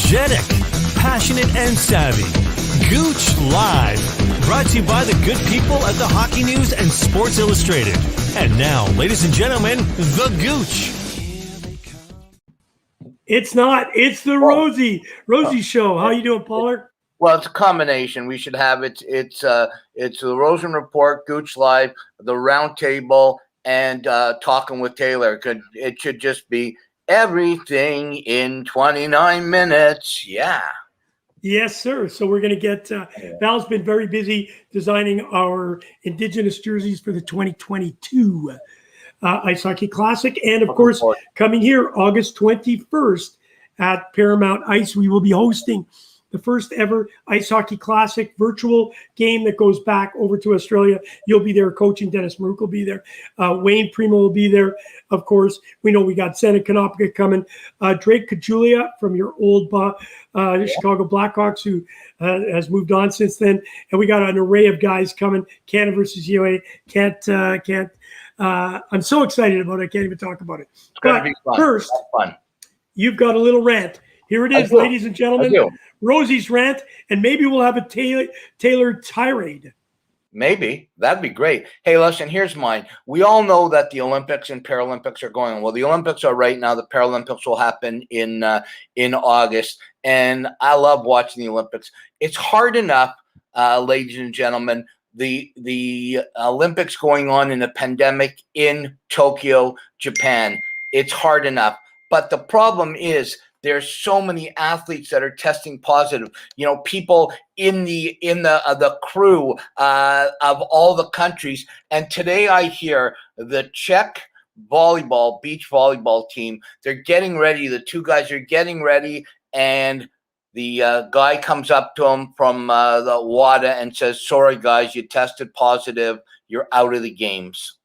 energetic, passionate, and savvy. Gooch Live, brought to you by the good people at the Hockey News and Sports Illustrated. And now, ladies and gentlemen, the Gooch. It's not. It's the Rosey show. How you doing, Pollard? Well, it's a combination. We should have it. It's the Rosen Report, Gooch Live, the Round Table, and Talking with Taylor. It should just be everything in 29 minutes. Yeah. Yes, sir. So we're going to get Val's been very busy designing our Indigenous jerseys for the 2022 Ice Hockey Classic. And, of course, coming here August 21st at Paramount Ice, we will be hosting the first ever Ice Hockey Classic virtual game that goes back over to Australia. You'll be there coaching. Dennis Marouk will be there. Wayne Primo will be there. Of course, we know we got Sena Konopka coming. Drake Kajulia from your old Chicago Blackhawks, who has moved on since then. And we got an array of guys coming. Canada versus UA. I'm so excited about it. I can't even talk about it. But first, you've got a little rant. Here it is, ladies and gentlemen. Rosey's rant, and maybe we'll have a Taylor tirade. Maybe. That'd be great. Hey, listen, here's mine. We all know that the Olympics and Paralympics are going on. Well, the Olympics are right now. The Paralympics will happen in August, and I love watching the Olympics. It's hard enough, ladies and gentlemen, the Olympics going on in a pandemic in Tokyo, Japan. It's hard enough. But the problem is there's so many athletes that are testing positive. You know, people in the crew of all the countries. And today I hear the Czech beach volleyball team. They're getting ready. The two guys are getting ready, and the guy comes up to them from the WADA and says, "Sorry, guys, you tested positive. You're out of the games."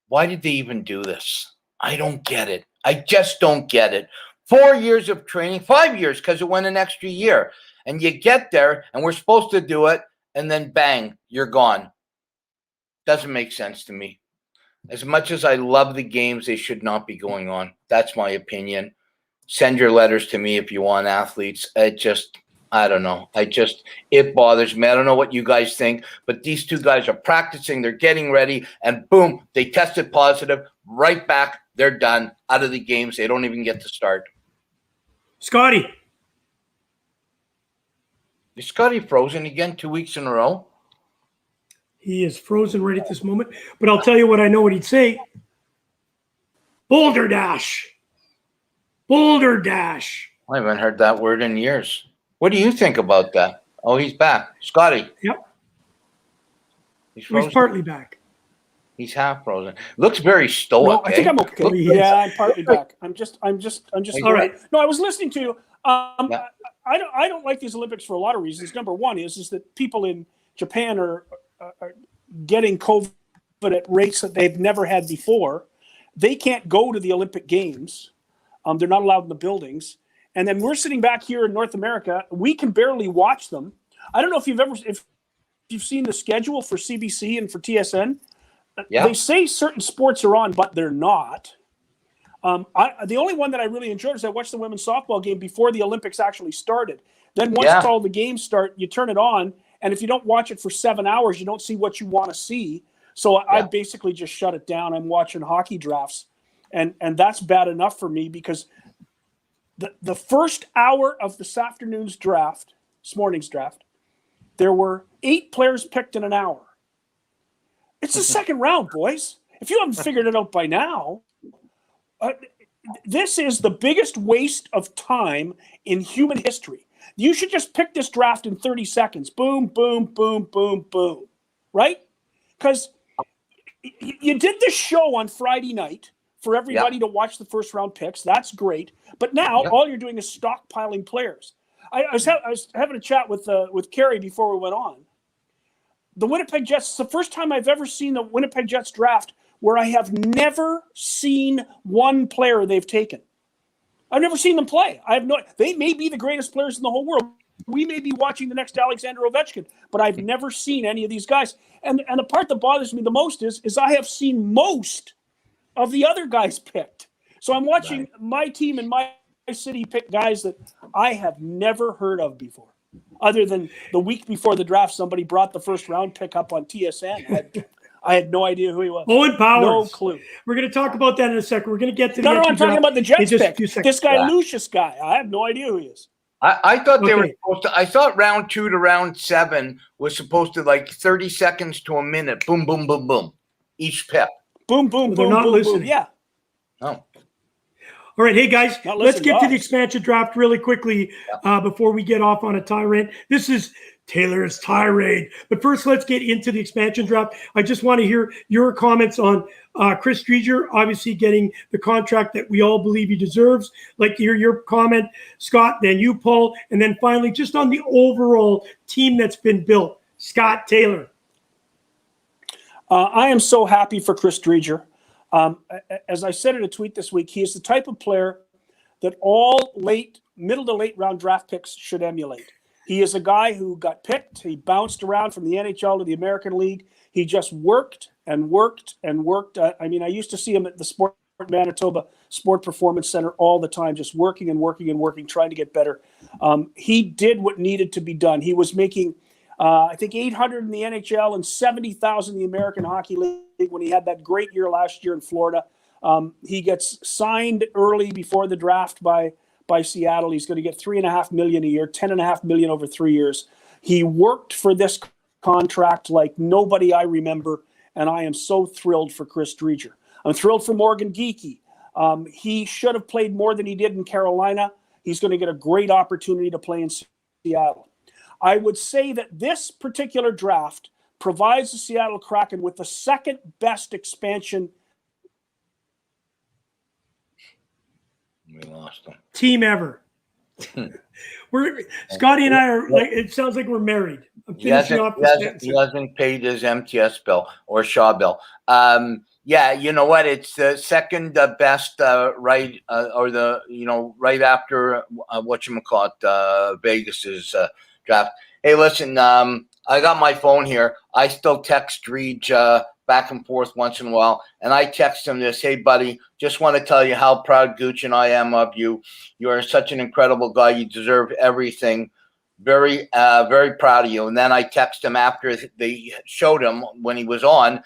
Why did they even do this? I don't get it. I just don't get it. 4 years of training, 5 years, because it went an extra year. And you get there, and we're supposed to do it, and then bang, you're gone. Doesn't make sense to me. As much as I love the games, they should not be going on. That's my opinion. Send your letters to me if you want, athletes. I don't know. It bothers me. I don't know what you guys think, but these two guys are practicing. They're getting ready, and boom, they tested positive. Right back. They're done. Out of the games. They don't even get to start. Scotty. Is Scotty frozen again 2 weeks in a row? He is frozen right at this moment. But I'll tell you what I know what he'd say. Boulder Dash. Boulder Dash. I haven't heard that word in years. What do you think about that? Oh, he's back. Scotty. Yep. He's partly back. He's half frozen. Looks very stoic. No, I think I'm okay. Yeah, I'm partly back. I'm just all right. No, I was listening to you. I don't like these Olympics for a lot of reasons. Number one is that people in Japan are getting COVID at rates that they've never had before. They can't go to the Olympic Games. They're not allowed in the buildings. And then we're sitting back here in North America. We can barely watch them. I don't know if you've seen the schedule for CBC and for TSN. Yeah. They say certain sports are on, but they're not. The only one that I really enjoyed is I watched the women's softball game before the Olympics actually started. Then once all the games start, you turn it on, and if you don't watch it for 7 hours, you don't see what you want to see. So I basically just shut it down. I'm watching hockey drafts, and that's bad enough for me because the first hour of this morning's draft, there were 8 players picked in an hour. It's the second round, boys. If you haven't figured it out by now, this is the biggest waste of time in human history. You should just pick this draft in 30 seconds. Boom, boom, boom, boom, boom. Right? Because you did this show on Friday night for everybody to watch the first round picks. That's great. But now all you're doing is stockpiling players. I was having a chat with Kerry before we went on. The Winnipeg Jets, it's the first time I've ever seen the Winnipeg Jets draft where I have never seen one player they've taken. I've never seen them play. They may be the greatest players in the whole world. We may be watching the next Alexander Ovechkin, but I've never seen any of these guys. And the part that bothers me the most is I have seen most of the other guys picked. So I'm watching my team and my City picked guys that I have never heard of before. Other than the week before the draft, somebody brought the first round pick up on TSN. I had no idea who he was. Owen Powers. No clue. We're going to talk about that in a second. We're going to get to the No, I'm talking about the Jets pick. This guy, Yeah. Lucius guy. I have no idea who he is. I thought they were Okay. supposed to. I thought round 2 to round 7 was supposed to like 30 seconds to a minute. Boom, boom, boom, boom. Each pick. Boom, boom, They're boom, not boom, listening. boom. Yeah. Oh. All right, hey guys, Not let's listening get to to the us. expansion draft really quickly before we get off on a tirade. This is Taylor's tirade. But first, let's get into the expansion draft. I just want to hear your comments on Chris Driedger, obviously getting the contract that we all believe he deserves. Like to hear your comment, Scott, then you, Paul, and then finally just on the overall team that's been built. Scott, Taylor. I am so happy for Chris Driedger. As I said in a tweet this week, he is the type of player that all middle to late round draft picks should emulate. He is a guy who got picked. He bounced around from the NHL to the American League. He just worked and worked and worked. I used to see him at the Sport Manitoba Sport Performance Center all the time, just working and working and working, trying to get better. He did what needed to be done. He was making, I think, $800 in the NHL and $70,000 in the American Hockey League when he had that great year last year in Florida. He gets signed early before the draft by Seattle. He's going to get $3.5 million a year, $10.5 million over 3 years. He worked for this contract like nobody I remember, and I am so thrilled for Chris Driedger. I'm thrilled for Morgan Geekie. He should have played more than he did in Carolina. He's going to get a great opportunity to play in Seattle. I would say that this particular draft provides the Seattle Kraken with the second best expansion We lost him. Team ever. Scotty and I are like, it sounds like we're married. I'm He finishing off the hasn't paid his MTS bill or Shaw bill. Yeah, you know what? It's the second best, right, or the right after whatchamacallit, Vegas's draft. Hey, listen, I got my phone here. I still text Reed back and forth once in a while, and I text him this: "Hey, buddy, just want to tell you how proud Gooch and I am of you. You are such an incredible guy. You deserve everything. Very, very proud of you." And then I text him after they showed him when he was on,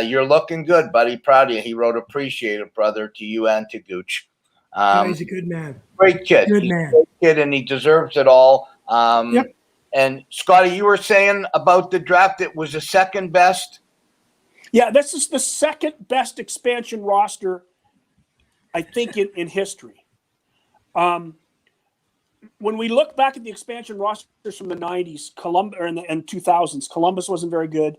"You're looking good, buddy. Proud of you." He wrote, "Appreciate it, brother," to you and to Gooch. He's a good man. Great kid. Good He's man. a great kid, and he deserves it all. Yep. And Scotty, you were saying about the draft, it was the second best. Yeah, this is the second best expansion roster, I think, in history. When we look back at the expansion rosters from the 90s, and 2000s, Columbus wasn't very good.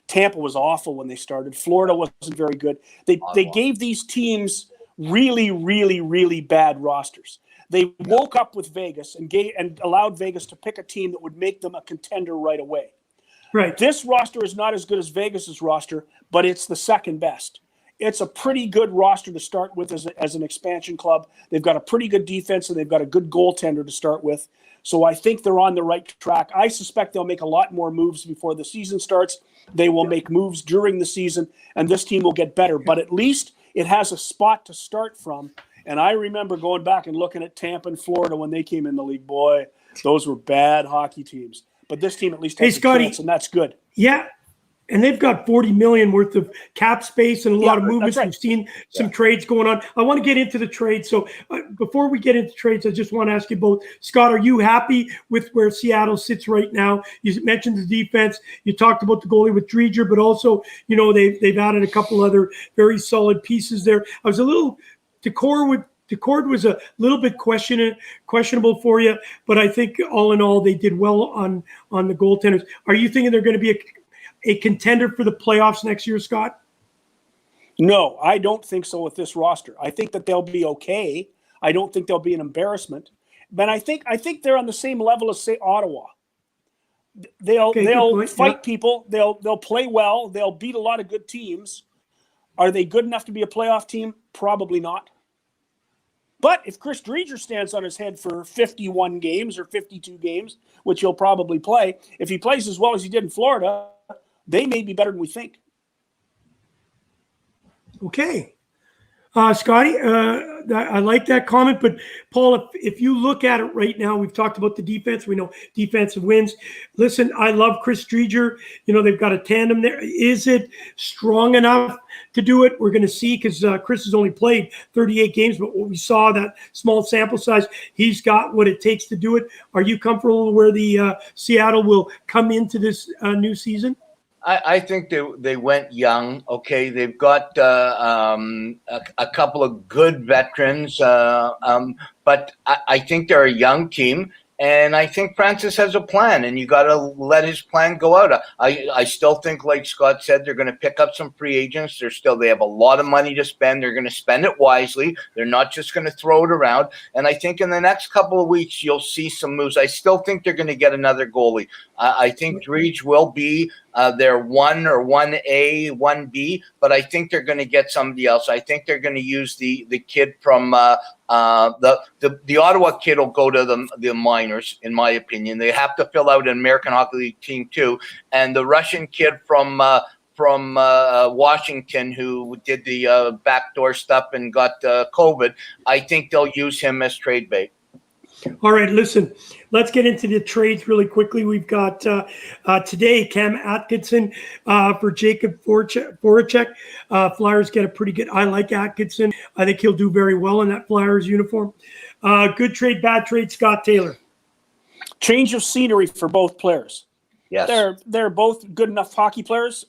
Tampa was awful when they started. Florida wasn't very good. They gave these teams really, really, really bad rosters. They woke up with Vegas and allowed Vegas to pick a team that would make them a contender right away. Right. This roster is not as good as Vegas's roster, but it's the second best. It's a pretty good roster to start with as an expansion club. They've got a pretty good defense, and they've got a good goaltender to start with. So I think they're on the right track. I suspect they'll make a lot more moves before the season starts. They will make moves during the season, and this team will get better. But at least it has a spot to start from. And I remember going back and looking at Tampa and Florida when they came in the league. Boy, those were bad hockey teams. But this team at least has a chance, and that's good. Yeah, and they've got $40 million worth of cap space and a lot of movements. Right. We've seen some trades going on. I want to get into the trades. So before we get into trades, I just want to ask you both. Scott, are you happy with where Seattle sits right now? You mentioned the defense. You talked about the goalie with Driedger, but also, they've added a couple other very solid pieces there. I was a little Decord was a little bit questionable for you, but I think all in all they did well on the goaltenders. Are you thinking they're going to be a contender for the playoffs next year, Scott? No, I don't think so with this roster. I think that they'll be okay. I don't think they'll be an embarrassment. But I think they're on the same level as, say, Ottawa. They'll fight people. They'll play well. They'll beat a lot of good teams. Are they good enough to be a playoff team? Probably not. But if Chris Driedger stands on his head for 51 games or 52 games, which he'll probably play, if he plays as well as he did in Florida, they may be better than we think. Okay. Scotty, I like that comment, but Paul, if you look at it right now, we've talked about the defense. We know defensive wins. Listen, I love Chris Dreger. They've got a tandem there. Is it strong enough to do it? We're going to see, because Chris has only played 38 games, but what we saw, that small sample size, he's got what it takes to do it. Are you comfortable where the Seattle will come into this new season? I think they went young. Okay, they've got a couple of good veterans, but I think they're a young team, and I think Francis has a plan, and you got to let his plan go out. I still think, like Scott said, they're going to pick up some free agents. They have a lot of money to spend. They're going to spend it wisely. They're not just going to throw it around. And I think in the next couple of weeks you'll see some moves. I still think they're going to get another goalie. I think Dreege will be their 1 or 1A, 1B, but I think they're going to get somebody else. I think they're going to use the kid from the Ottawa kid will go to the minors, in my opinion. They have to fill out an American Hockey League team too, and the Russian kid from Washington who did the backdoor stuff and got COVID. I think they'll use him as trade bait. All right, listen, let's get into the trades really quickly. We've got today Cam Atkinson for Jacob Voracek. Flyers get a pretty good. I like Atkinson. I think he'll do very well in that Flyers uniform. Good trade, bad trade, Scott Taylor. Change of scenery for both players. Yes, they're both good enough hockey players.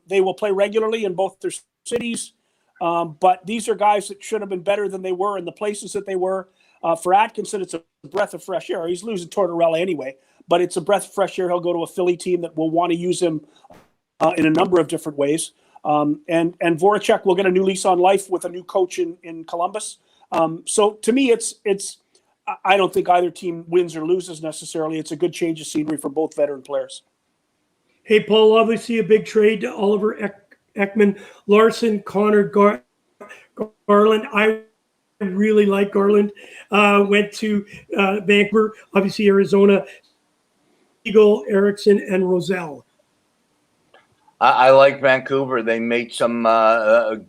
They will play regularly in both their cities, but these are guys that should have been better than they were in the places that they were. For Atkinson, it's a breath of fresh air. He's losing Tortorella anyway, but it's a breath of fresh air. He'll go to a Philly team that will want to use him in a number of different ways. And Voracek will get a new lease on life with a new coach in Columbus. So to me, it's I don't think either team wins or loses necessarily. It's a good change of scenery for both veteran players. Hey, Paul, obviously a big trade. Oliver Ekman, Larson, Connor Garland. I really like Garland. Went to Vancouver, obviously Arizona, Eagle, Erickson, and Rosell. I like Vancouver. They made some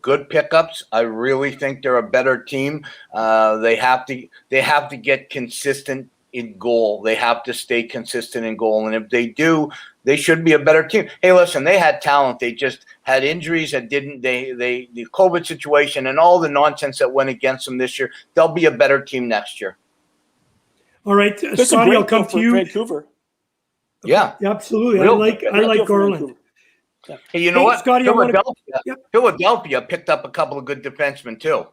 good pickups. I really think they're a better team. They have to get consistent in goal. They have to stay consistent in goal, and if they do, they should be a better team. Hey, listen, they had talent. They just had injuries that didn't. The COVID situation and all the nonsense that went against them this year. They'll be a better team next year. All right, Scotty, I'll come to you. Vancouver. Yeah, absolutely. I like Garland. Yeah. Hey, you know what? Scotty, Philadelphia picked up a couple of good defensemen too.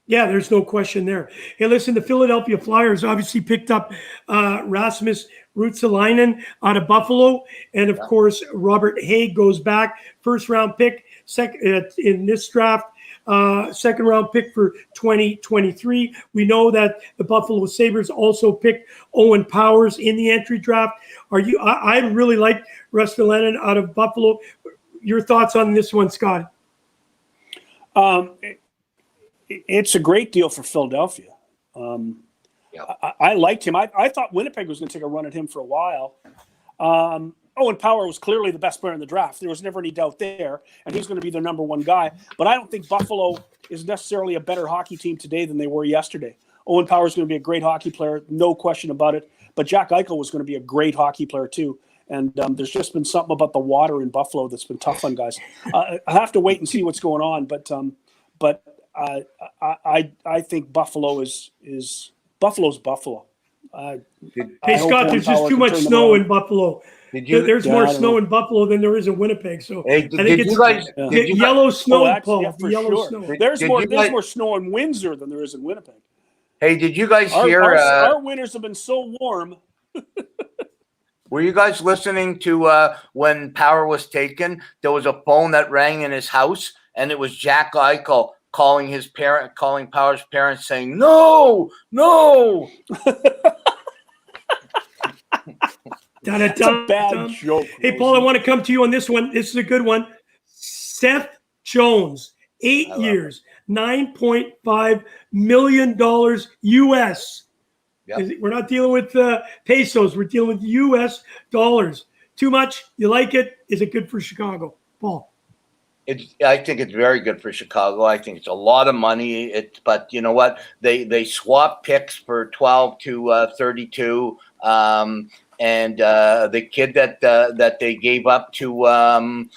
Yeah, there's no question there. Hey, listen, the Philadelphia Flyers obviously picked up Rasmus Ruotsalainen out of Buffalo. And, of course, Robert Haig goes back. First-round pick in this draft. Second-round pick for 2023. We know that the Buffalo Sabres also picked Owen Powers in the entry draft. I really like Ruotsalainen out of Buffalo. Your thoughts on this one, Scott? It's a great deal for Philadelphia. I liked him. I thought Winnipeg was going to take a run at him for a while. Owen Power was clearly the best player in the draft. There was never any doubt there, and he's going to be their number one guy. But I don't think Buffalo is necessarily a better hockey team today than they were yesterday. Owen Power is going to be a great hockey player, no question about it. But Jack Eichel was going to be a great hockey player too. And there's just been something about the water in Buffalo that's been tough on guys. I have to wait and see what's going on. But I think Buffalo is Buffalo's Buffalo. Hey Scott, there's just too much snow in Buffalo. There's more snow in Buffalo than there is in Winnipeg. So I think it's yellow snow, Paul. Yeah, for sure. Snow. There's more snow in Windsor than there is in Winnipeg. Hey, did you guys hear? Our winters have been so warm. Were you guys listening to when Power was taken? There was a phone that rang in his house, and it was Jack Eichel calling Power's parents, saying, "No, no." That's a bad joke. Hey, Paul, I want to come to you on this one. This is a good one. Seth Jones, 8 years, $9.5 million US. Yep. We're not dealing with pesos. We're dealing with US dollars. Too much? You like it? Is it good for Chicago? Paul? I think it's very good for Chicago. I think it's a lot of money. But you know what? They swap picks for 12 to 32. And the kid that they gave up to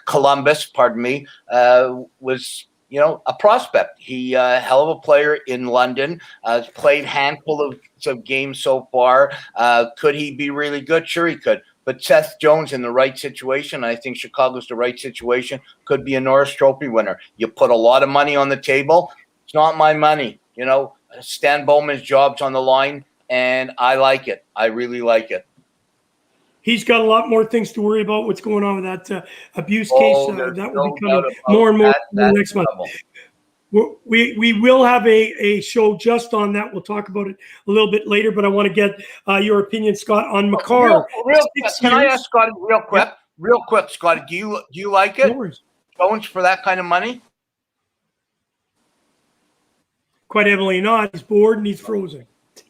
Columbus, pardon me, was a prospect. He hell of a player in London. Played handful of games so far. Could he be really good? Sure, he could. But Seth Jones in the right situation, I think Chicago's the right situation, could be a Norris Trophy winner. You put a lot of money on the table. It's not my money. Stan Bowman's job's on the line, and I like it. I really like it. He's got a lot more things to worry about. What's going on with that abuse case? That will be coming more and more next month. We will have a show just on that. We'll talk about it a little bit later, but I want to get your opinion, Scott, on Makar. Can I ask Scotty real quick? Yeah. Real quick, Scotty, do you like it? Jones for that kind of money? Quite heavily not. He's bored and he's frozen.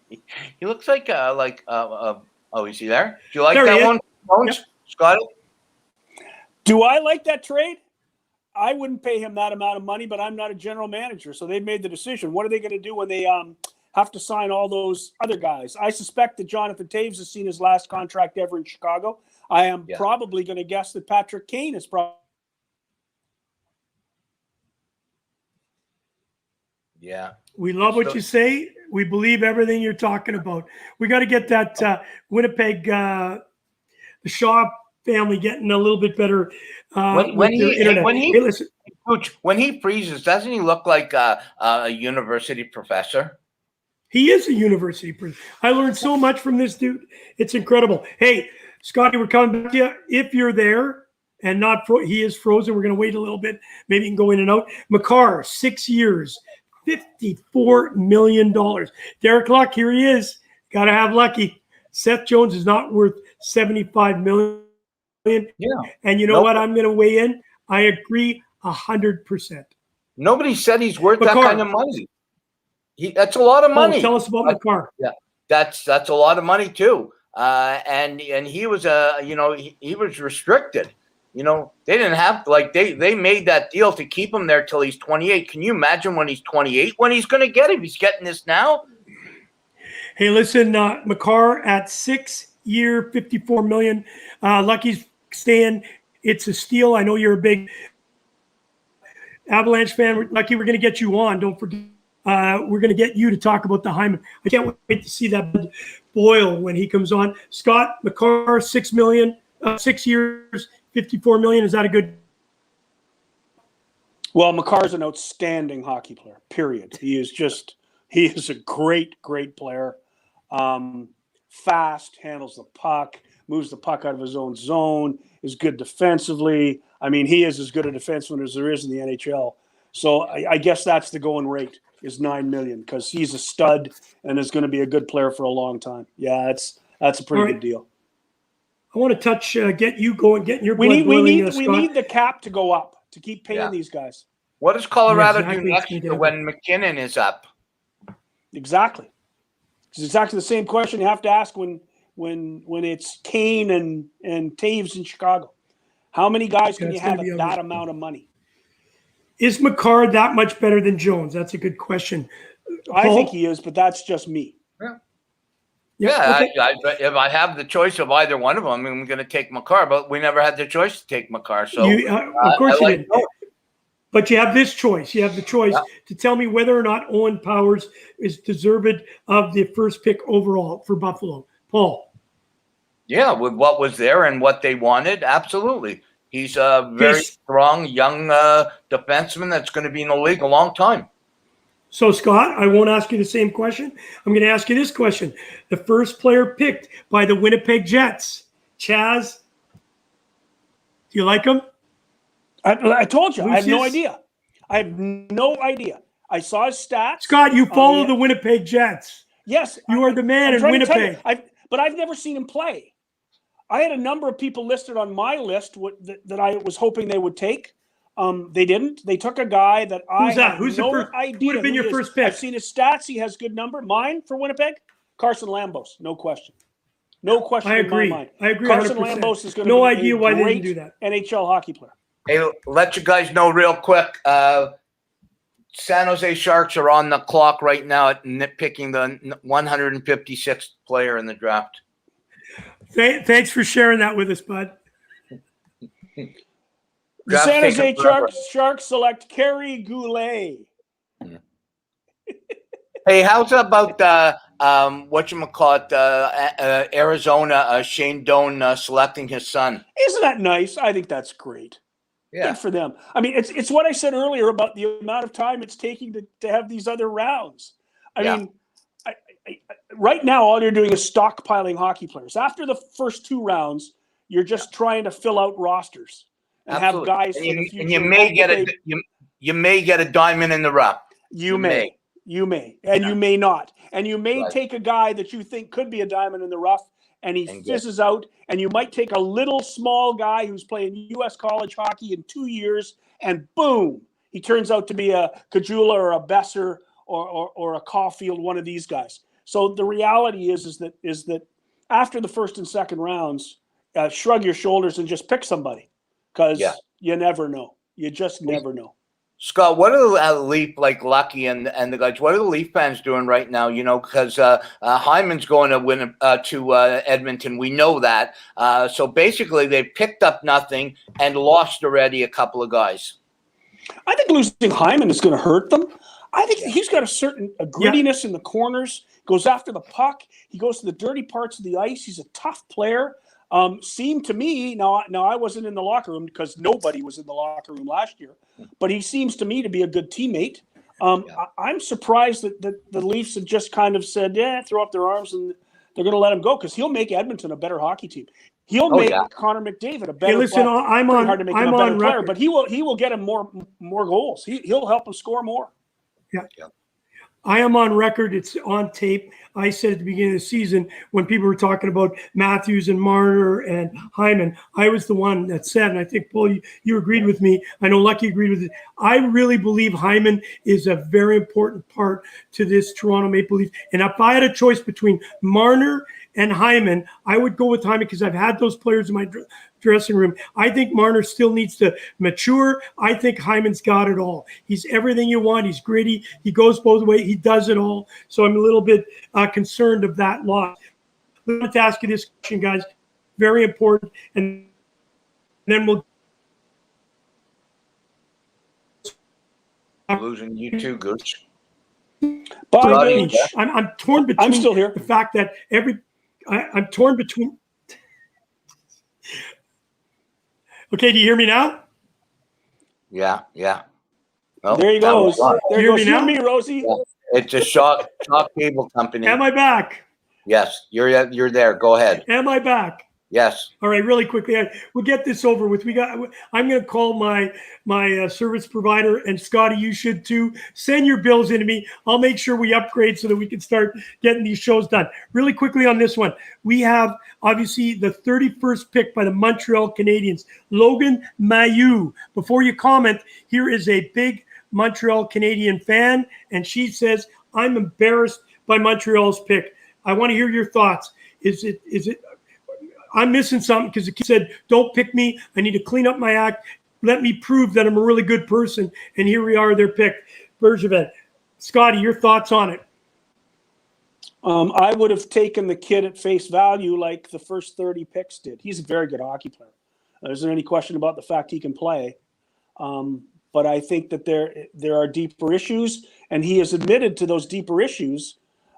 He looks like is he there? Do you like that one, Jones? Yep. Scotty? Do I like that trade? I wouldn't pay him that amount of money, but I'm not a general manager, so they've made the decision. What are they going to do when they have to sign all those other guys? I suspect that Jonathan Toews has seen his last contract ever in Chicago. I am probably going to guess that Patrick Kane is probably. Yeah. We love what you say. We believe everything you're talking about. We got to get that Winnipeg, the Shaw family getting a little bit better when he freezes, doesn't he look like a university professor? He is a university professor. I learned so much from this dude. It's incredible. Hey, Scotty, we're coming back to you. If you're there and not he is frozen, we're going to wait a little bit. Maybe you can go in and out. Makar, 6 years. $54 million. Derek Luck, here he is. Got to have Lucky. Seth Jones is not worth $75 million. Yeah. And you know what? I'm going to weigh in. I agree 100%. Nobody said he's worth that kind of money. That's a lot of money. Tell us about Makar. Yeah, that's a lot of money too. And he was he was restricted. They didn't have they made that deal to keep him there till he's 28. Can you imagine when he's 28 when he's going to get it? He's getting this now. Hey, listen, Makar at 6 year, $54 million. Lucky's staying. It's a steal. I know you're a big Avalanche fan. Lucky, we're going to get you on. Don't forget. We're going to get you to talk about the Hyman. I can't wait to see that boil when he comes on. Scott, Makar, 6 years. $54 million. Is that a good? Well, Makar's an outstanding hockey player, period. He is a great player. Fast, handles the puck, moves the puck out of his own zone, is good defensively. I mean, he is as good a defenseman as there is in the NHL. So I guess that's the going rate is $9 million because he's a stud and is going to be a good player for a long time. Yeah, that's a pretty good deal. I want to touch, get you going, getting your blood boiling. We need the cap to go up to keep paying these guys. What does Colorado do next year when McKinnon is up? Exactly. It's exactly the same question you have to ask when it's Kane and Taves in Chicago. How many guys can you have at that amount of money? Is Makar that much better than Jones? That's a good question. I think he is, but that's just me. Yeah, if I have the choice of either one of them, I'm going to take Makar, but we never had the choice to take Makar. So of course you did. But you have this choice. You have the choice to tell me whether or not Owen Powers is deserved of the first pick overall for Buffalo. Paul. Yeah, with what was there and what they wanted, absolutely. He's a very strong young defenseman that's going to be in the league a long time. So, Scott, I won't ask you the same question. I'm going to ask you this question. The first player picked by the Winnipeg Jets, Chaz, do you like him? I told you. I have no idea. I saw his stats. Scott, you follow the Winnipeg Jets. Yes. You are the man in Winnipeg. But I've never seen him play. I had a number of people listed on my list that I was hoping they would take. They didn't. They took a guy that I had no idea. Who would have been your first pick? I've seen his stats. He has good number. Mine for Winnipeg, Carson Lambos, no question. No question I in my agree. mind. I agree. Carson 100%. Lambos is going to No be idea a why they great didn't do that. NHL hockey player. Hey, let you guys know real quick. San Jose Sharks are on the clock right now at nitpicking the 156th player in the draft. Thanks for sharing that with us, bud. The San Jose Sharks select Kerry Goulet. Hey, how's about whatchamacallit, Arizona, Shane Doan selecting his son? Isn't that nice? I think that's great. Yeah. Good for them. I mean, it's what I said earlier about the amount of time it's taking to have these other rounds. I mean, right now, all you're doing is stockpiling hockey players. After the first 2 rounds, you're just trying to fill out rosters and Absolutely. have guys and for the future. And you may get a diamond in the rough. You may, and you may not. And you may Right. take a guy that you think could be a diamond in the rough, and he fizzes out, and you might take a little small guy who's playing U.S. college hockey in 2 years, and boom, he turns out to be a Kajula or a Besser or a Caulfield, one of these guys. So the reality is that after the first and second rounds, shrug your shoulders and just pick somebody, because you never know. You just never know. Scott, what are the Leaf, like Lucky and the guys, what are the Leaf fans doing right now? You know, because Hyman's going to win to Edmonton. We know that. So basically, they picked up nothing and lost already a couple of guys. I think losing Hyman is going to hurt them. I think he's got a certain grittiness in the corners, goes after the puck. He goes to the dirty parts of the ice. He's a tough player. Seemed to me, now I wasn't in the locker room because nobody was in the locker room last year, but he seems to me to be a good teammate. I'm surprised that the Leafs have just kind of said, throw up their arms and they're going to let him go, because he'll make Edmonton a better hockey team. He'll make Connor McDavid a better. Hey, listen, I'm on player, record. but he will get him more goals. He'll help him score more. Yeah. I am on record. It's on tape. I said at the beginning of the season, when people were talking about Matthews and Marner and Hyman, I was the one that said, and I think, Paul, you agreed with me. I know Lucky agreed with it. I really believe Hyman is a very important part to this Toronto Maple Leafs. And if I had a choice between Marner and Hyman, I would go with Hyman, because I've had those players in my dressing room. I think Marner still needs to mature. I think Hyman's got it all. He's everything you want. He's gritty. He goes both ways. He does it all. So I'm a little bit concerned of that loss. Let me ask you this question, guys. Very important. And then we'll. Losing you too, Gooch. Bye, Gooch. I'm torn between. I'm still here. The fact that I'm torn between. Okay, do you hear me now? Yeah. Well, there you go. There you go. Hear me, Rosey. Yeah. It's a shock cable company. Am I back? Yes, you're there. Go ahead. Am I back? Yes. All right, really quickly, we'll get this over with. I'm going to call my service provider, and Scotty, you should too. Send your bills into me. I'll make sure we upgrade so that we can start getting these shows done. Really quickly on this one, we have obviously the 31st pick by the Montreal Canadiens, Logan Mailloux. Before you comment, here is a big Montreal Canadian fan, and she says, "I'm embarrassed by Montreal's pick. I want to hear your thoughts. Is it? I'm missing something, because the kid said, don't pick me. I need to clean up my act. Let me prove that I'm a really good person." And here we are, they're picked. Bergevin. Scotty, your thoughts on it? I would have taken the kid at face value like the first 30 picks did. He's a very good hockey player. There isn't any question about the fact he can play. But I think that there are deeper issues, and he has admitted to those deeper issues.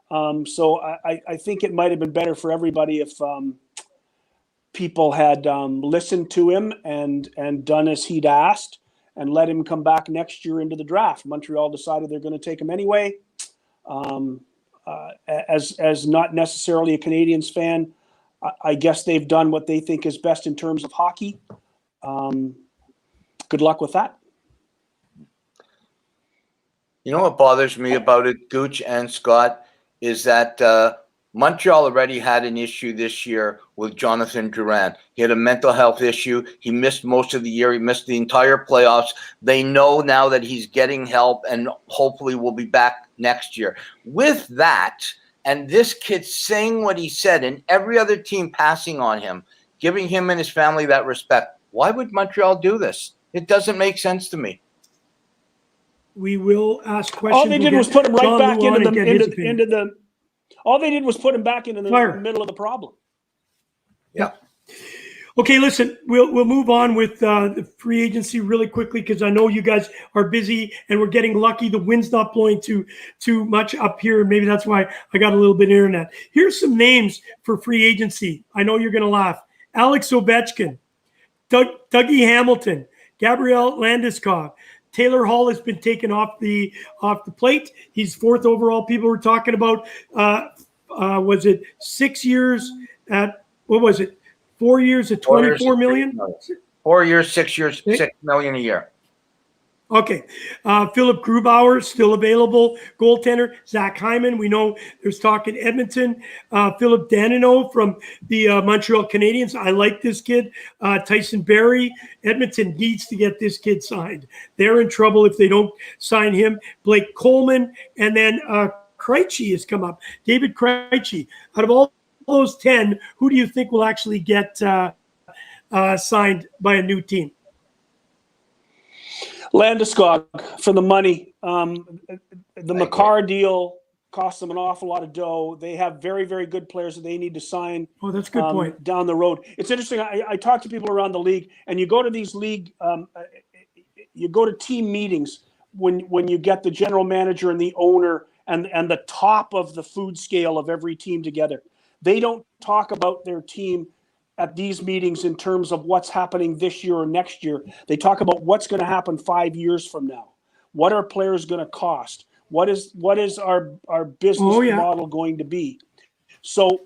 So I think it might have been better for everybody if people had listened to him and done as he'd asked and let him come back next year into the draft. Montreal decided they're going to take him anyway. As not necessarily a Canadiens fan, I guess they've done what they think is best in terms of hockey. Good luck with that. You know what bothers me about it, Gooch and Scott, is that Montreal already had an issue this year with Jonathan Drouin. He had a mental health issue. He missed most of the year. He missed the entire playoffs. They know now that he's getting help and hopefully will be back next year. With that, and this kid saying what he said, and every other team passing on him, giving him and his family that respect. Why would Montreal do this? It doesn't make sense to me. We will ask questions. All they did was put him right back into the. All they did was put him back into the middle of the problem. Yeah. Okay, listen, we'll move on with the free agency really quickly because I know you guys are busy and we're getting lucky. The wind's not blowing too much up here. Maybe that's why I got a little bit of internet. Here's some names for free agency. I know you're going to laugh. Alex Ovechkin, Dougie Hamilton, Gabriel Landeskog. Taylor Hall has been taken off the plate. He's 4th overall. People were talking about, was it 6 years at, what was it? 4 years at 24 million? 4 years, 6 years, 6 million a year. Okay. Philip Grubauer, still available. Goaltender. Zach Hyman. We know there's talk in Edmonton. Philip Danino from the Montreal Canadiens. I like this kid. Tyson Barrie. Edmonton needs to get this kid signed. They're in trouble if they don't sign him. Blake Coleman. And then Krejci has come up. David Krejci. Out of all those 10, who do you think will actually get signed by a new team? Landeskog for the money. The Makar deal cost them an awful lot of dough. They have very, very good players that they need to sign. Oh, that's a good point. Down the road. It's interesting. I talk to people around the league, and you go to these league, you go to team meetings when you get the general manager and the owner and the top of the food scale of every team together. They don't talk about their team at these meetings in terms of what's happening this year or next year. They talk about what's going to happen 5 years from now. What are players going to cost? What is our business model going to be? So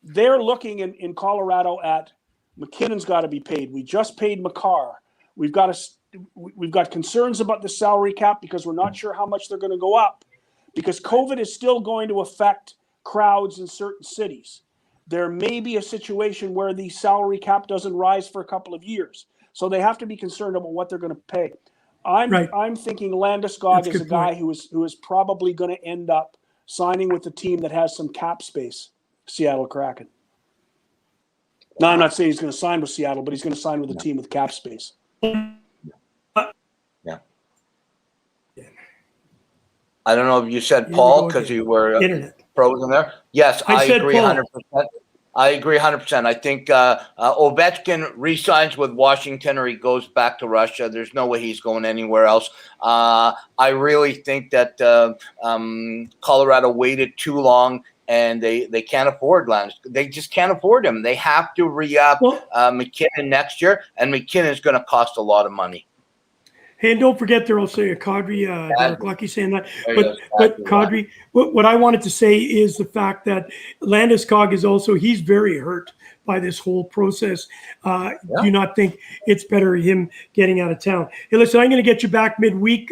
they're looking in Colorado at McKinnon's got to be paid. We just paid Makar. We've got concerns about the salary cap because we're not sure how much they're going to go up because COVID is still going to affect crowds in certain cities. There may be a situation where the salary cap doesn't rise for a couple of years. So they have to be concerned about what they're going to pay. I'm thinking Landeskog is a guy who is probably going to end up signing with a team that has some cap space, Seattle Kraken. No, I'm not saying he's going to sign with Seattle, but he's going to sign with a team with cap space. Yeah. I don't know if you said Paul because you were frozen there. Yes, I agree 100%. I agree 100%. I think Ovechkin re-signs with Washington or he goes back to Russia. There's no way he's going anywhere else. I really think that Colorado waited too long and they can't afford Lance. They just can't afford him. They have to re-up McKinnon next year, and McKinnon is going to cost a lot of money. Hey, and don't forget there also Kadri, Derek Lucky saying that. But Kadri, what I wanted to say is the fact that Landeskog is also, he's very hurt by this whole process. Do you not think it's better him getting out of town? Hey, listen, I'm going to get you back midweek.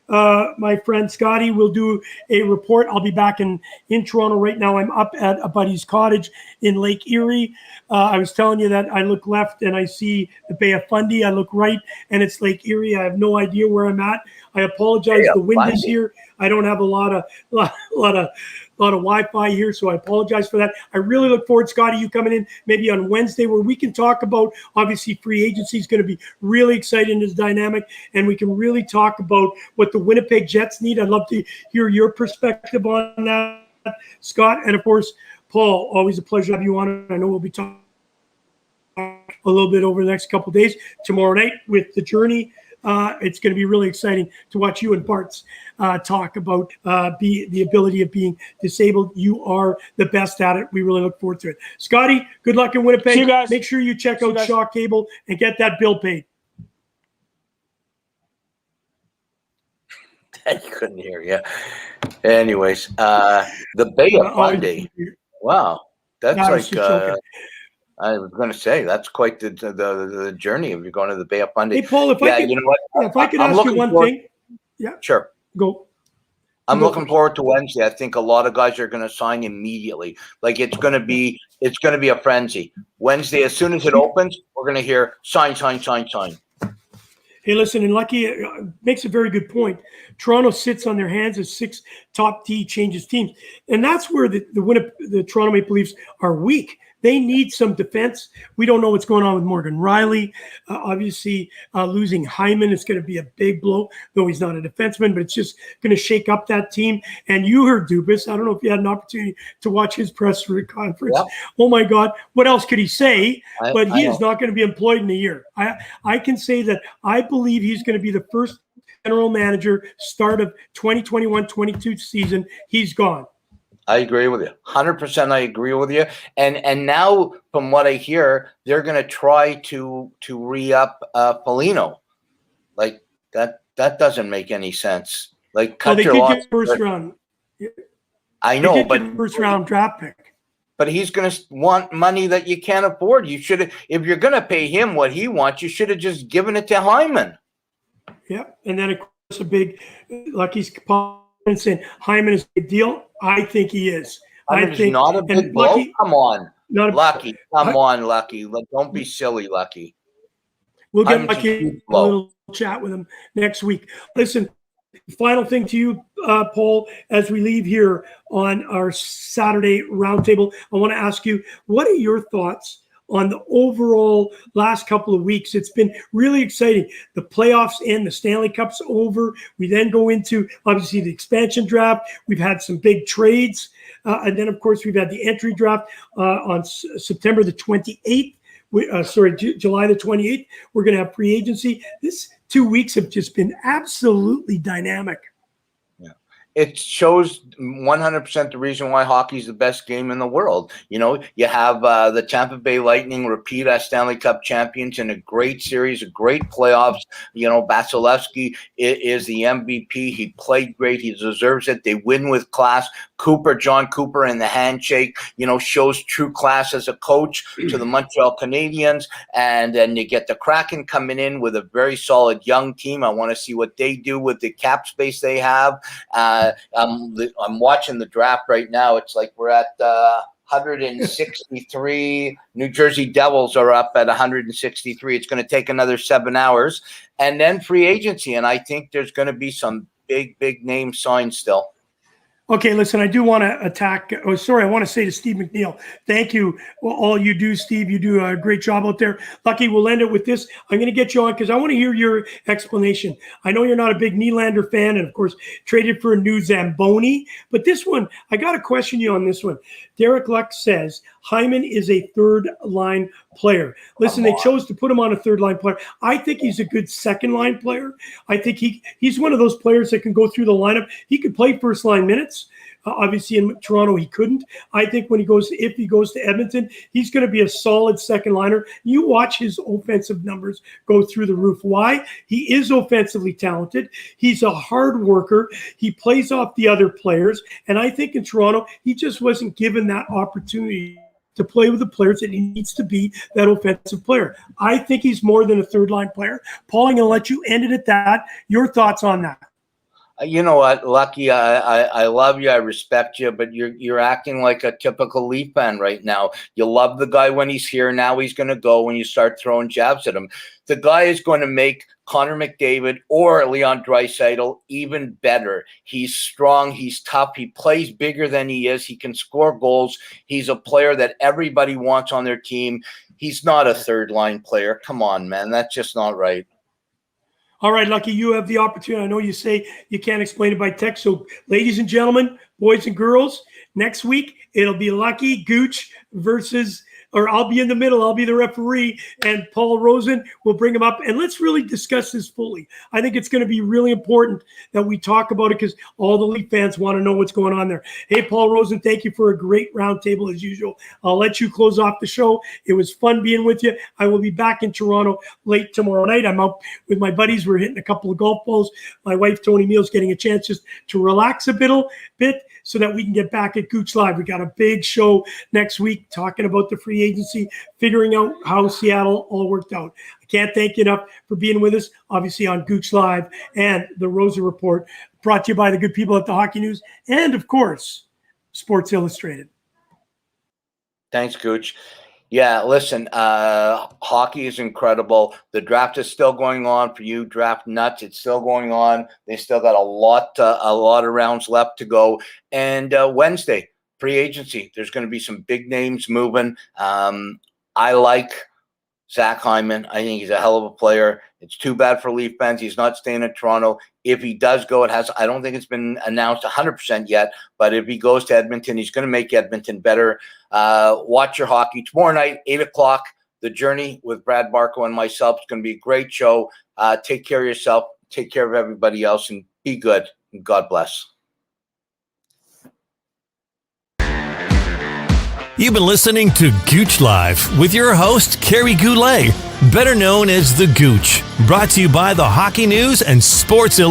My friend Scotty will do a report. I'll be back in Toronto right now. I'm up at a buddy's cottage in Lake Erie. I was telling you that I look left and I see the Bay of Fundy. I look right and it's Lake Erie. I have no idea where I'm at. I apologize. The wind is here. I don't have a lot of Wi-Fi here, so I apologize for that. I really look forward, Scotty, you coming in maybe on Wednesday where we can talk about, obviously, free agency is going to be really exciting as dynamic, and we can really talk about what the Winnipeg Jets need. I'd love to hear your perspective on that, Scott. And, of course, Paul, always a pleasure to have you on. I know we'll be talking a little bit over the next couple of days. Tomorrow night with The Journey. It's going to be really exciting to watch you and Bart's talk about the ability of being disabled. You are the best at it. We really look forward to it. Scotty, good luck in Winnipeg. See you guys. Make sure you check out Shaw Cable and get that bill paid. I couldn't hear you. Anyways, the Bay of Fundy. Wow. That's I was going to say that's quite the journey if you're going to the Bay of Fundy. Hey, Paul, if I could ask you one thing. Yeah. Sure. Go. I'm looking forward to Wednesday. I think a lot of guys are going to sign immediately. Like it's going to be a frenzy. Wednesday, as soon as it opens, we're going to hear sign. Hey, listen, and Lucky makes a very good point. Toronto sits on their hands as 6 top D changes teams, and that's where the Toronto Maple Leafs are weak. They need some defense. We don't know what's going on with Morgan Riley. Obviously, losing Hyman is going to be a big blow, though he's not a defenseman, but it's just going to shake up that team. And you heard Dubas. I don't know if you had an opportunity to watch his press conference. Yep. Oh, my God. What else could he say? But he is not going to be employed in a year. I can say that I believe he's going to be the first general manager start of 2021-22 season. He's gone. I agree with you. 100% I agree with you. And now, from what I hear, they're going to try to re-up Foligno. Like, that doesn't make any sense. Like, cut your loss. First round. I know, but first round draft pick. But he's going to want money that you can't afford. You should have, if you're going to pay him what he wants, you should have just given it to Hyman. Yeah, and then of course a big, like he's saying Hyman is a big deal. I think he is. I think not a big blow. Lucky, come on, Lucky. Come on, Lucky. Don't be silly, Lucky. We'll get Lucky a little chat with him next week. Listen, final thing to you, Paul, as we leave here on our Saturday roundtable, I want to ask you, what are your thoughts on the overall last couple of weeks? It's been really exciting. The playoffs and the Stanley Cup's over. We then go into, obviously, the expansion draft. We've had some big trades. And then, of course, we've had the entry draft on September the 28th. July the 28th. We're going to have free agency. This 2 weeks have just been absolutely dynamic. It shows 100% the reason why hockey is the best game in the world. You know, you have the Tampa Bay Lightning repeat as Stanley Cup champions in a great series, a great playoffs. You know, Vasilevsky is the MVP. He played great. He deserves it. They win with class. John Cooper in the handshake, you know, shows true class as a coach to the Montreal Canadiens. And then you get the Kraken coming in with a very solid young team. I want to see what they do with the cap space they have. I'm watching the draft right now. It's like we're at 163. New Jersey Devils are up at 163. It's going to take another 7 hours. And then free agency. And I think there's going to be some big name signs still. Okay, listen, I do want to I want to say to Steve McNeil, thank you. Well, all you do, Steve, you do a great job out there. Lucky, we'll end it with this. I'm going to get you on because I want to hear your explanation. I know you're not a big Nylander fan and, of course, traded for a new Zamboni. But this one, I got to question you on this one. Derek Luck says Hyman is a third-line player. Listen, they chose to put him on a third-line player. I think he's a good second-line player. I think he's one of those players that can go through the lineup. He could play first-line minutes. Obviously, in Toronto, he couldn't. I think if he goes to Edmonton, he's going to be a solid second liner. You watch his offensive numbers go through the roof. Why? He is offensively talented. He's a hard worker. He plays off the other players. And I think in Toronto, he just wasn't given that opportunity to play with the players that he needs to be that offensive player. I think he's more than a third-line player. Paul, I'm going to let you end it at that. Your thoughts on that? You know what, Lucky, I love you, I respect you, but you're acting like a typical Leaf fan right now. You love the guy when he's here. Now he's going to go when you start throwing jabs at him. The guy is going to make Connor McDavid or Leon Draisaitl even better. He's strong. He's tough. He plays bigger than he is. He can score goals. He's a player that everybody wants on their team. He's not a third-line player. Come on, man. That's just not right. All right, Lucky, you have the opportunity. I know you say you can't explain it by text. So, ladies and gentlemen, boys and girls, next week, it'll be Lucky Gooch versus, or I'll be in the middle. I'll be the referee, and Paul Rosen will bring him up. And let's really discuss this fully. I think it's going to be really important that we talk about it because all the Leaf fans want to know what's going on there. Hey, Paul Rosen, thank you for a great roundtable as usual. I'll let you close off the show. It was fun being with you. I will be back in Toronto late tomorrow night. I'm out with my buddies. We're hitting a couple of golf balls. My wife, Tony Meals, getting a chance just to relax a bit so that we can get back at Gooch Live. We got a big show next week talking about the free agency, figuring out how Seattle all worked out. I can't thank you enough for being with us, obviously on Gooch Live and the Rosey Report, brought to you by the good people at the Hockey News and, of course, Sports Illustrated. Thanks, Gooch. Yeah, listen, hockey is incredible. The draft is still going on for you draft nuts. It's still going on. They still got a lot of rounds left to go. And Wednesday, free agency. There's going to be some big names moving. I like Zach Hyman. I think he's a hell of a player. It's too bad for Leaf fans. He's not staying in Toronto. If he does go, I don't think it's been announced 100% yet, but if he goes to Edmonton, he's going to make Edmonton better. Watch your hockey. Tomorrow night, 8 o'clock, The Journey with Brad Barco and myself. It's going to be a great show. Take care of yourself. Take care of everybody else, and be good. And God bless. You've been listening to Gooch Live with your host, Kerry Goulet, better known as The Gooch, brought to you by the Hockey News and Sports Illustrated.